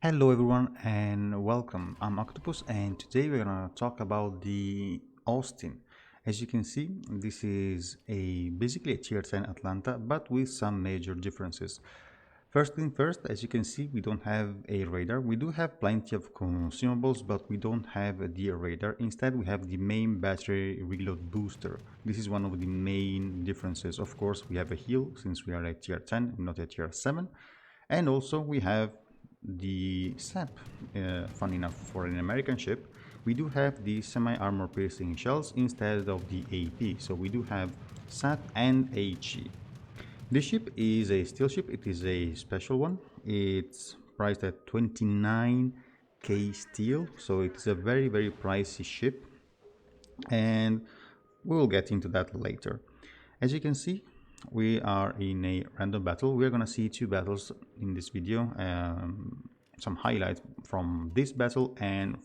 Hello everyone and welcome. I'm Octopus and today we're gonna talk about the Austin. As you can see, this is basically a tier 10 Atlanta but with some major differences. First thing first, as you can see, we don't have a radar. We do have plenty of consumables, but we don't have a deer radar. Instead, we have the main battery reload booster. This is one of the main differences. Of course, we have a heal since we are at tier 10, not at tier 7. And also we have the SAP. Fun enough, for an American ship, we do have the semi-armor piercing shells instead of the AP. So we do have SAP and HE. This ship is a steel ship. It is a special one. It's priced at 29k steel, so it's a very pricey ship, and we'll get into that later. As you can see, we are in a random battle. We're gonna see two battles in this video, some highlights from this battle and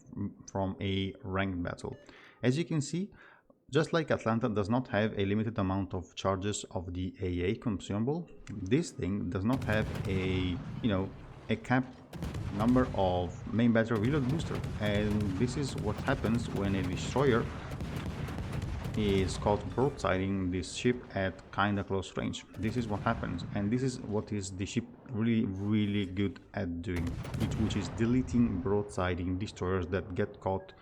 from a ranked battle. As you can see, just like Atlanta does not have a limited amount of charges of the AA consumable, this thing does not have a a cap number of main battery reload booster, and this is what happens when a destroyer is caught broadsiding this ship at kinda close range. This is what happens, and this is what is the ship really good at doing, which is deleting broadsiding destroyers that get caught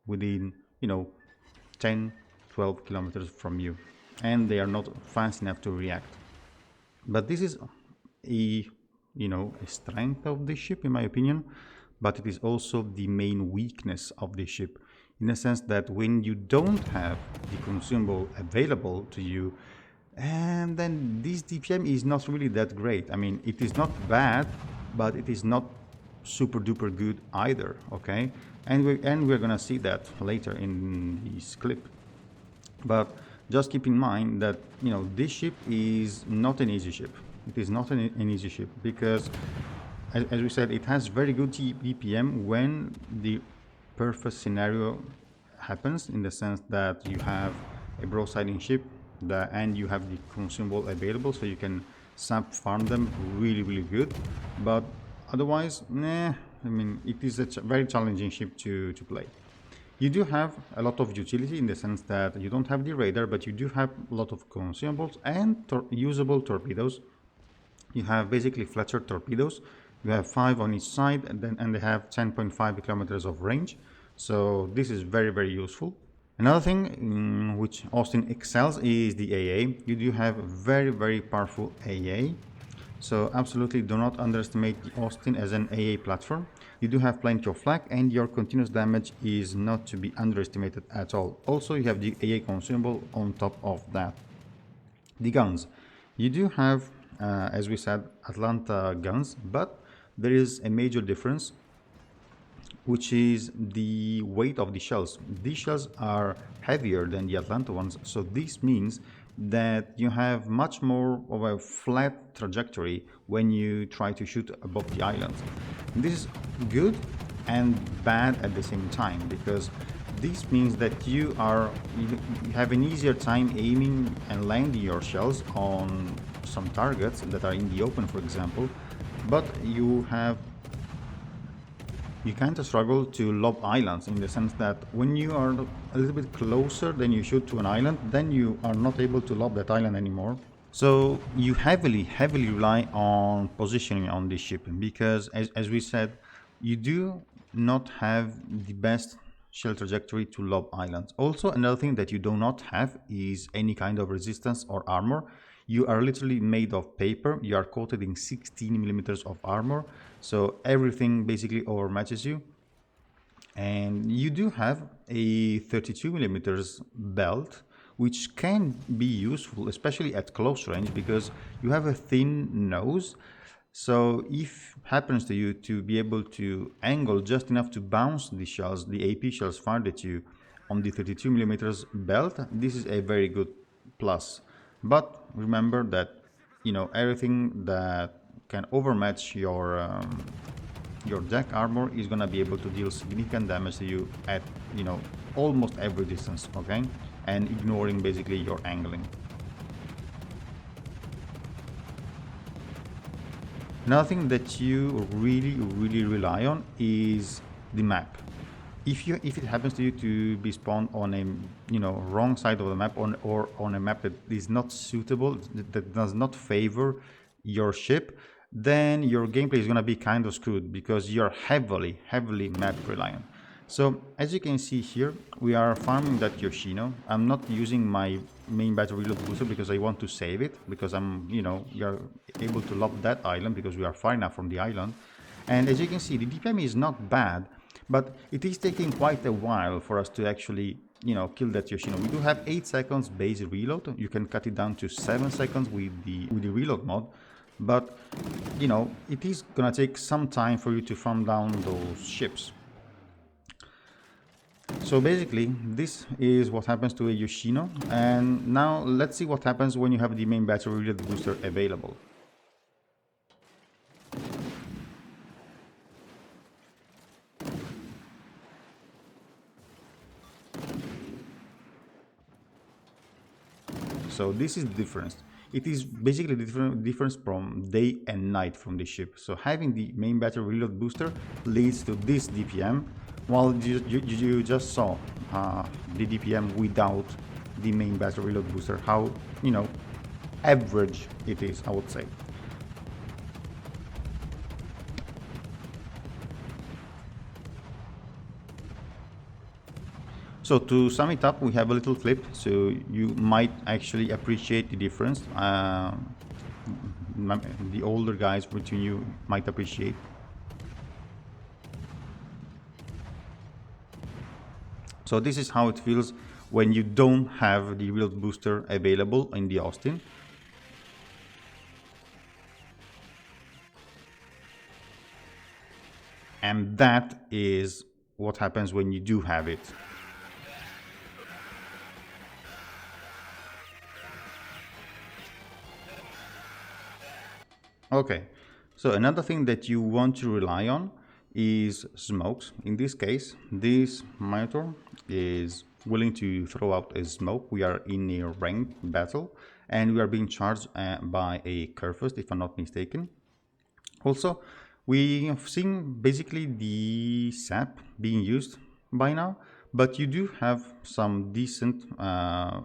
within 10 12 kilometers from you, and they are not fast enough to react. But this is a a strength of the ship, in my opinion, but it is also the main weakness of the ship, in a sense that when you don't have the consumable available to you, and then this DPM is not really that great. I mean, it is not bad, but it is not super duper good either. Okay, and we're gonna see that later in this clip. But just keep in mind that this ship is not an easy ship. It is not an easy ship because, as we said, it has very good DPM when the perfect scenario happens, in the sense that you have a broadsiding ship and you have the consumable available, so you can sap farm them really good. But otherwise, I mean, it is a very challenging ship to play. You do have a lot of utility, in the sense that you don't have the radar, but you do have a lot of consumables and usable torpedoes. You have basically Fletcher torpedoes. You have 5 on each side, and they have 10.5 kilometers of range. So this is very useful. Another thing in which Austin excels is the AA. You do have very powerful AA. So absolutely do not underestimate the Austin as an AA platform. You do have plenty of flak, and your continuous damage is not to be underestimated at all. Also, you have the AA consumable on top of that. The guns. You do have, as we said, Atlanta guns, but there is a major difference, which is the weight of the shells. These shells are heavier than the Atlanta ones, so this means that you have much more of a flat trajectory when you try to shoot above the islands. This is good and bad at the same time, because this means that you have an easier time aiming and landing your shells on some targets that are in the open, for example, but you kind of struggle to lob islands, in the sense that when you are a little bit closer than you shoot to an island, then you are not able to lob that island anymore. So you heavily rely on positioning on this ship, because as we said, you do not have the best shell trajectory to lob islands. Also, another thing that you do not have is any kind of resistance or armor. You are literally made of paper. You are coated in 16 millimeters of armor, so everything basically overmatches you. And you do have a 32 millimeters belt, which can be useful, especially at close range, because you have a thin nose. So if happens to you to be able to angle just enough to bounce the shells, the AP shells fired at you on the 32 millimeters belt, this is a very good plus. But remember that everything that can overmatch your deck armor is gonna be able to deal significant damage to you at almost every distance, okay, and ignoring basically your angling. Another thing that you really rely on is the map. If it happens to you to be spawned on a wrong side of the map or on a map that is not suitable, that does not favor your ship, then your gameplay is going to be kind of screwed because you're heavily map reliant. So as you can see here, we are farming that Yoshino. I'm not using my main battle reload booster because I want to save it, because you're able to lob that island because we are far enough from the island. And as you can see, the DPM is not bad, but it is taking quite a while for us to actually, kill that Yoshino. We do have 8 seconds base reload. You can cut it down to 7 seconds with the reload mod. But, it is gonna take some time for you to farm down those ships. So basically, this is what happens to a Yoshino. And now let's see what happens when you have the main battle reload booster available. So this is the difference. It is basically the difference from day and night from the ship. So having the main battle reload booster leads to this DPM, while you just saw the DPM without the main battle reload booster, how, average it is, I would say. So to sum it up, we have a little clip, so you might actually appreciate the difference. The older guys between you might appreciate. So this is how it feels when you don't have the reload booster available in the Austin. And that is what happens when you do have it. Okay, so another thing that you want to rely on is smokes. In this case, this monitor is willing to throw out a smoke. We are in a ranked battle and we are being charged by a Kerfust, if I'm not mistaken. Also, we have seen basically the sap being used by now, but you do have some decent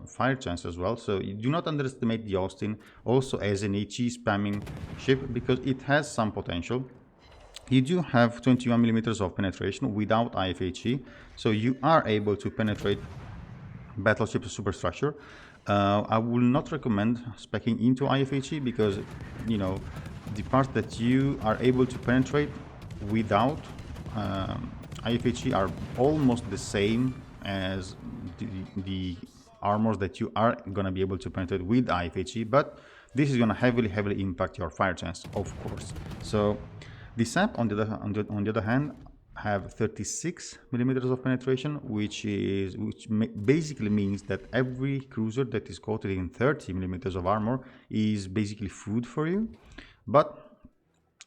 fire chance as well, so you do not underestimate the Austin also as an HE spamming ship, because it has some potential. You do have 21 millimeters of penetration without IFHE, so you are able to penetrate battleship superstructure. I will not recommend speccing into IFHE because, the parts that you are able to penetrate without IFHE are almost the same as the armors that you are going to be able to penetrate with IFHE, but this is going to heavily impact your fire chance, of course. So the SAP on the other hand have 36 millimeters of penetration, which basically means that every cruiser that is coated in 30 millimeters of armor is basically food for you. But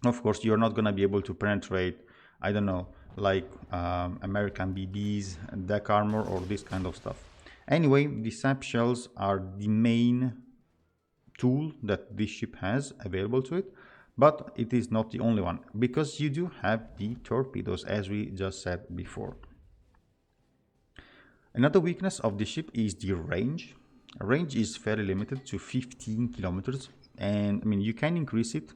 of course, you're not going to be able to penetrate, I don't know, like American BBs, deck armor, or this kind of stuff. Anyway, the sap shells are the main tool that this ship has available to it, but it is not the only one, because you do have the torpedoes, as we just said before. Another weakness of the ship is the range. Range is fairly limited to 15 kilometers, and I mean, you can increase it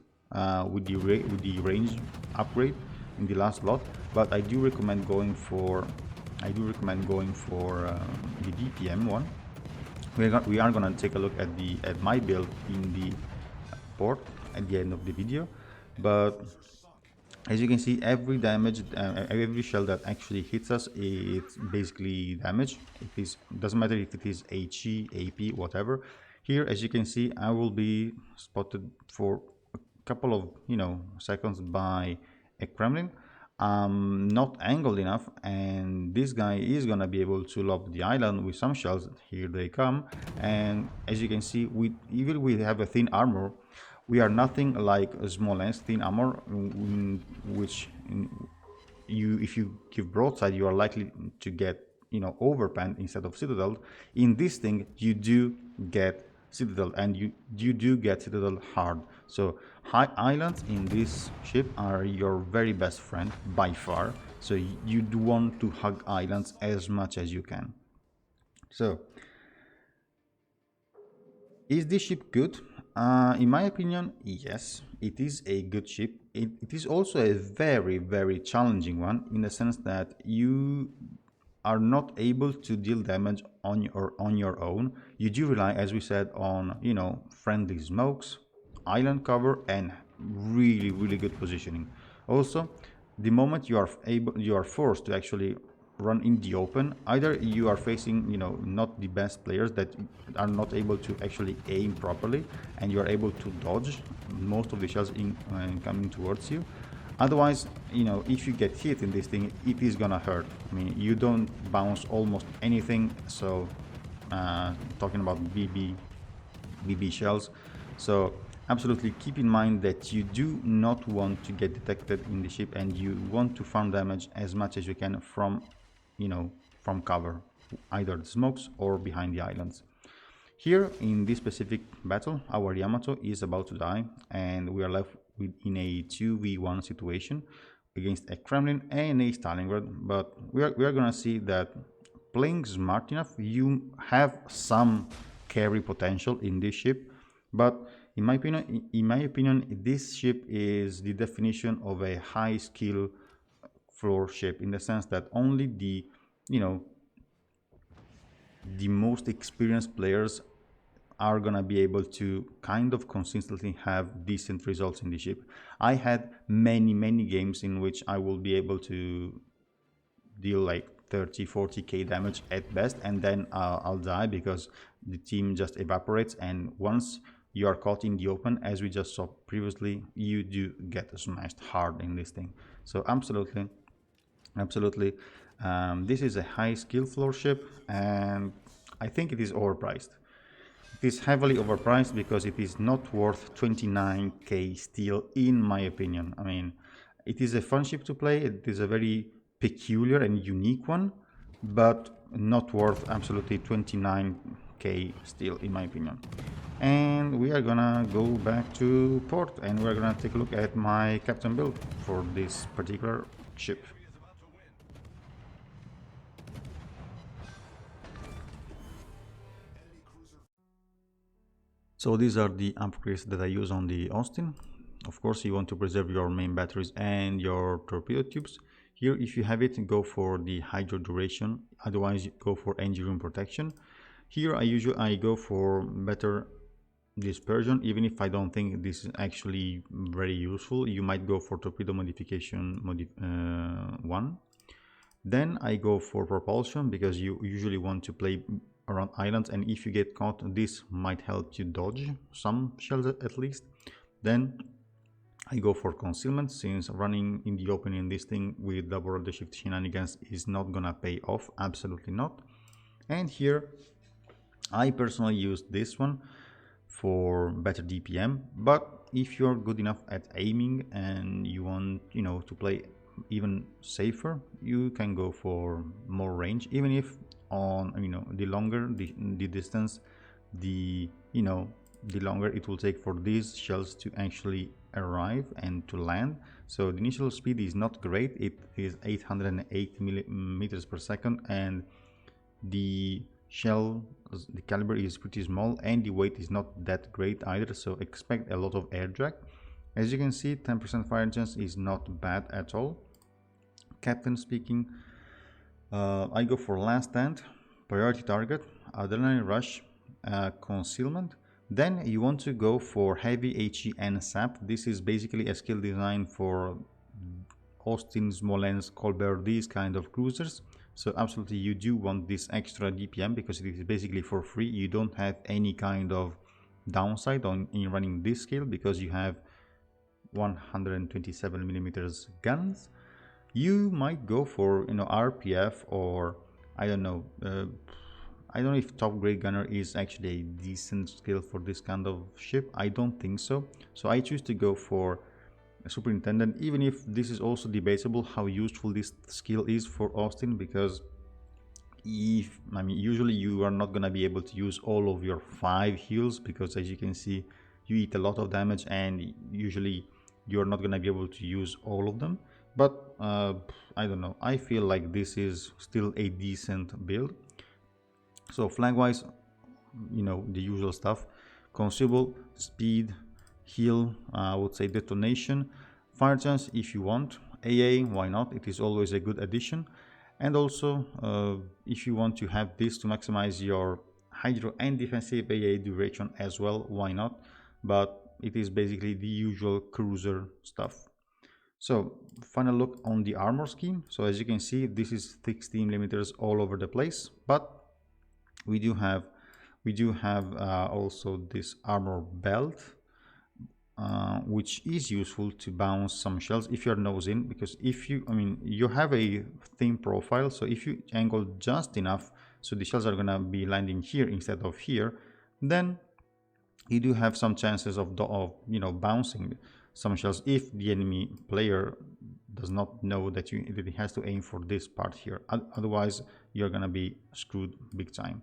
with the range upgrade in the last lot, but I do recommend going for the DPM one. We are gonna take a look at my build in the port at the end of the video, but as you can see, every shell that actually hits us, it's basically damage. Doesn't matter if it is HE, AP, whatever. Here, as you can see, I will be spotted for a couple of seconds by a Kremlin. Not angled enough, and this guy is gonna be able to lob the island with some shells. Here they come, and as you can see, even we have a thin armor, we are nothing like a small lens thin armor, if you give broadside, you are likely to get overpanned instead of citadel. In this thing, you do get Citadel, and you do get Citadel hard. So high islands in this ship are your very best friend by far. So you do want to hug islands as much as you can. So is this ship good? In my opinion, yes, it is a good ship. It is also a very challenging one in the sense that you are not able to deal damage on your own. You do rely, as we said, on friendly smokes, island cover, and really good positioning. Also, the moment you are forced to actually run in the open, either you are facing not the best players that are not able to actually aim properly, and you are able to dodge most of the shells coming towards you. Otherwise, if you get hit in this thing, it is gonna hurt. I mean, you don't bounce almost anything. So talking about BB shells. So absolutely keep in mind that you do not want to get detected in the ship, and you want to farm damage as much as you can from from cover, either the smokes or behind the islands. Here in this specific battle, our Yamato is about to die, and we are left in a 2v1 situation against a Kremlin and a Stalingrad. But we are gonna see that playing smart enough, you have some carry potential in this ship. But in my opinion, this ship is the definition of a high skill floor ship, in the sense that only you know the most experienced players are gonna be able to kind of consistently have decent results in the ship. I had many games in which I will be able to deal like 30-40k damage at best, and then I'll die because the team just evaporates. And once you are caught in the open, as we just saw previously, you do get smashed hard in this thing. So absolutely, this is a high skill floor ship, and I think it is overpriced. It is heavily overpriced because it is not worth 29k steel, in my opinion. I mean, it is a fun ship to play. It is a very peculiar and unique one, but not worth absolutely 29k steel, in my opinion. And we are gonna go back to port, and we're gonna take a look at my captain build for this particular ship. So these are the upgrades that I use on the Austin. Of course, you want to preserve your main batteries and your torpedo tubes. Here, if you have it, go for the hydro duration. Otherwise, go for engine room protection. Here, I go for better dispersion, even if I don't think this is actually very useful. You might go for torpedo modification 1. Then I go for propulsion, because you usually want to play around islands, and if you get caught, this might help you dodge some shells at least. Then I go for concealment, since running in the open in this thing with double rudder shift shenanigans is not gonna pay off, absolutely not. And here I personally use this one for better DPM, but if you're good enough at aiming and you want to play even safer, you can go for more range, even if on the longer the distance, the the longer it will take for these shells to actually arrive and to land. So the initial speed is not great. It is 808 meters per second, and the shell, the caliber is pretty small, and the weight is not that great either, so expect a lot of air drag. As you can see, 10% fire chance is not bad at all. Captain speaking, I go for last stand, priority target, adrenaline rush, concealment. Then you want to go for heavy HE and SAP. This is basically a skill design for Austin, Smolensk, Colbert, these kind of cruisers. So absolutely you do want this extra DPM, because it is basically for free. You don't have any kind of downside in running this skill, because you have 127 millimeters guns. You might go for RPF, or I don't know. I don't know if top grade gunner is actually a decent skill for this kind of ship. I don't think so. So I choose to go for a superintendent, even if this is also debatable how useful this skill is for Austin, because if I mean usually you are not gonna be able to use all of your 5 heals, because as you can see you eat a lot of damage and usually you're not gonna be able to use all of them. But I don't know, I feel like this is still a decent build. So flag wise, you know, the usual stuff: consumable, speed, heal, I would say detonation, fire chance if you want, AA, why not, it is always a good addition. And also if you want to have this to maximize your hydro and defensive AA duration as well, why not, but it is basically the usual cruiser stuff. So final look on the armor scheme. So as you can see, this is 16 millimeters all over the place, but we do have also this armor belt, which is useful to bounce some shells if you're nose in, because if you, I mean, you have a thin profile, so if you angle just enough so the shells are gonna be landing here instead of here, then you do have some chances of you know, bouncing some shells if the enemy player does not know that he has to aim for this part here. Otherwise you're gonna be screwed big time,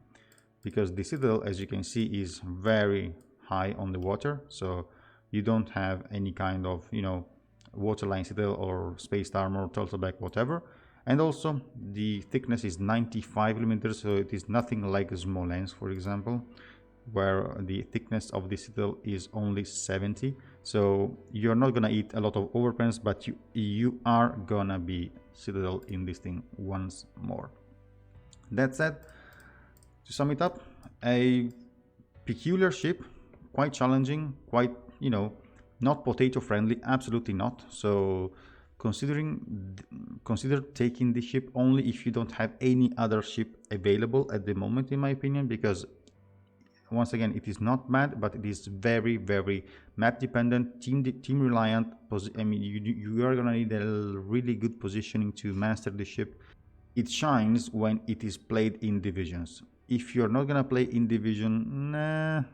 because the citadel, as you can see, is very high on the water, so you don't have any kind of, you know, waterline citadel or spaced armor, turtleback, whatever. And also the thickness is 95 millimeters, so it is nothing like Smolensk, for example, where the thickness of the citadel is only 70. So you're not gonna eat a lot of overpens, but you are gonna be citadel in this thing once more. That said, to sum it up, a peculiar ship, quite challenging, quite, you know, not potato friendly, absolutely not. So consider taking the ship only if you don't have any other ship available at the moment, in my opinion, because once again, it is not mad, but it is very, very map dependent, team reliant. I mean, you are gonna need a really good positioning to master the ship. It shines when it is played in divisions. If you're not gonna play in division, nah.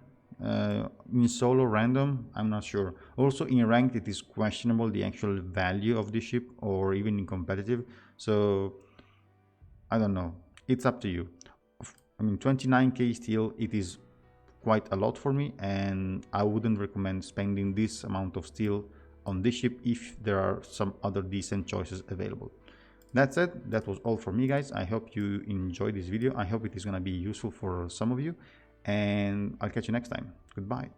In solo random, I'm not sure. Also in ranked, it is questionable the actual value of the ship, or even in competitive. So I don't know. It's up to you. I mean, 29k steel, it is quite a lot for me, and I wouldn't recommend spending this amount of steel on this ship if there are some other decent choices available. That said, that was all for me, guys. I hope you enjoyed this video. I hope it is going to be useful for some of you, and I'll catch you next time. Goodbye.